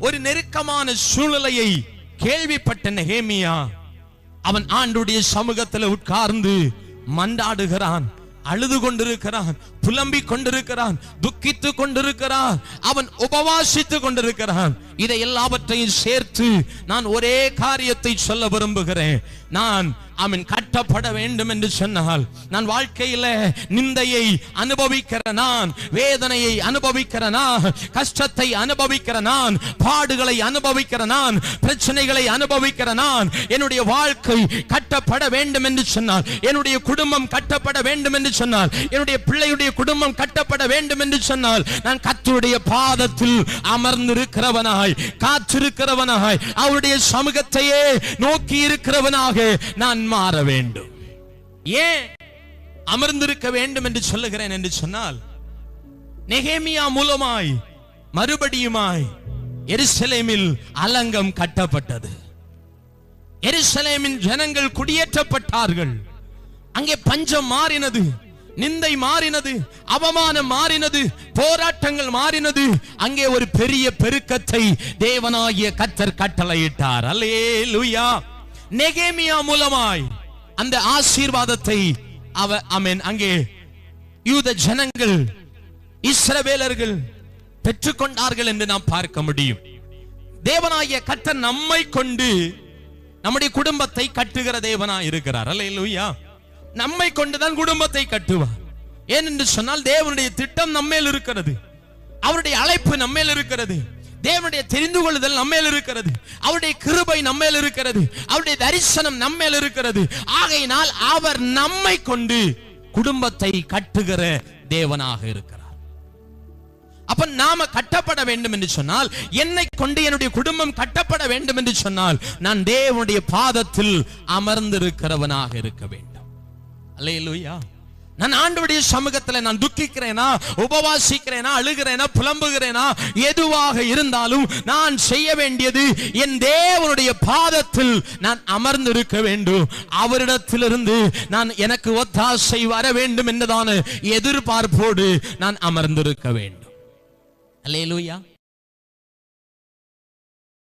ஒரு நெருக்கமான சூழ்நிலையை கேள்விப்பட்ட நெகேமியா அவன் ஆண்டுடைய சமூகத்தில் உட்கார்ந்து மன்றாடுகிறான், அழுது கொண்டிருக்கிறான், புலம்பிக் கொண்டிருக்கிறான், துக்கித்து கொண்டிருக்கிறான், அவன் உபவாசித்து கொண்டிருக்கிறான். இதை எல்லாவற்றையும் சேர்த்து நான் ஒரே காரியத்தை சொல்ல விரும்புகிறேன். நான் அவன் கட்டப்பட வேண்டும் என்று சொன்னால், நான் வாழ்க்கையில நிந்தையை அனுபவிக்கிற நான், வேதனையை அனுபவிக்கிற நான், கஷ்டத்தை அனுபவிக்கிற நான், பாடுகளை அனுபவிக்கிற நான், பிரச்சனைகளை அனுபவிக்கிற நான், என்னுடைய வாழ்க்கை கட்டப்பட வேண்டும் என்று சொன்னால், என்னுடைய குடும்பம் கட்டப்பட வேண்டும் என்று சொன்னால், என்னுடைய பிள்ளையுடைய குடும்பம் கட்டப்பட வேண்டும் என்று சொன்னால், நான் கர்த்தருடைய பாதத்தில் அமர்ந்திருக்கிறவனாய், காத்திருக்கிறவனாய், அவருடைய சமூகத்தையே நோக்கி இருக்கிறவனாக நான் மாற வேண்டும். ஏன் அமர்ந்திருக்க வேண்டும் என்று சொல்லுகிறேன் என்று சொன்னால், நெகேமியா மூலமாய் மறுபடியுமாய் எருசலேமில் அலங்கம் கட்டப்பட்டது. எருசலேமின் ஜனங்கள் குடியேற்றப்பட்டார்கள். அங்கே பஞ்சம் மாறினது, நிந்தை மாறினது, அவமானம் மாறினது, போராட்டங்கள் மாறினது. அங்கே ஒரு பெரிய பெருக்கத்தை தேவனாகிய கர்த்தர் கட்டளையிட்டார். அல்லேலூயா. நெகேமியா மூலமாய் அந்த ஆசீர்வாதத்தை அங்கே யூத ஜனங்கள், இஸ்ரவேலர்கள் பெற்றுக்கொண்டார்கள் என்று நாம் பார்க்க முடியும். தேவனாகிய கர்த்தர் நம்மை கொண்டு நம்முடைய குடும்பத்தை கட்டுகிற தேவனாய் இருக்கிறார். அல்லேலூயா. நம்மை கொண்டுதான் குடும்பத்தை கட்டுவார். ஏனென்று சொன்னால் தேவனுடைய திட்டம் நம்மேல் இருக்கிறது, அவருடைய அழைப்பு நம்மேல் இருக்கிறது, தேவனுடைய தெரிந்து கொள்ளுதல் நம்மேல் இருக்கிறது, அவருடைய கிருபை நம்மேல் இருக்கிறது, அவருடைய தரிசனம் நம்மேல் இருக்கிறது. ஆகையினால் அவர் நம்மை கொண்டு குடும்பத்தை கட்டுகிற தேவனாக இருக்கிறார். அப்ப நாம கட்டப்பட வேண்டும் என்று சொன்னால், என்னை கொண்டு என்னுடைய குடும்பம் கட்டப்பட வேண்டும் என்று சொன்னால், நான் தேவனுடைய பாதத்தில் அமர்ந்திருக்கிறவனாக இருக்க வேண்டும். அல்லேலூயா. நான் ஆண்டவருடைய சமூகத்தில் நான் துக்கிக்கிறேனா, உபவாசிக்கிறேனா, அழுகிறேனா, புலம்புகிறேனா, எதுவாக இருந்தாலும் நான் செய்ய வேண்டியது என் தேவனுடைய பாதத்தில் நான் அமர்ந்திருக்க வேண்டும். அவரிடத்திலிருந்து நான் எனக்கு ஒத்தாசை வர வேண்டும் என்றதான எதிர்பார்ப்போடு நான் அமர்ந்திருக்க வேண்டும். அல்லேலூயா.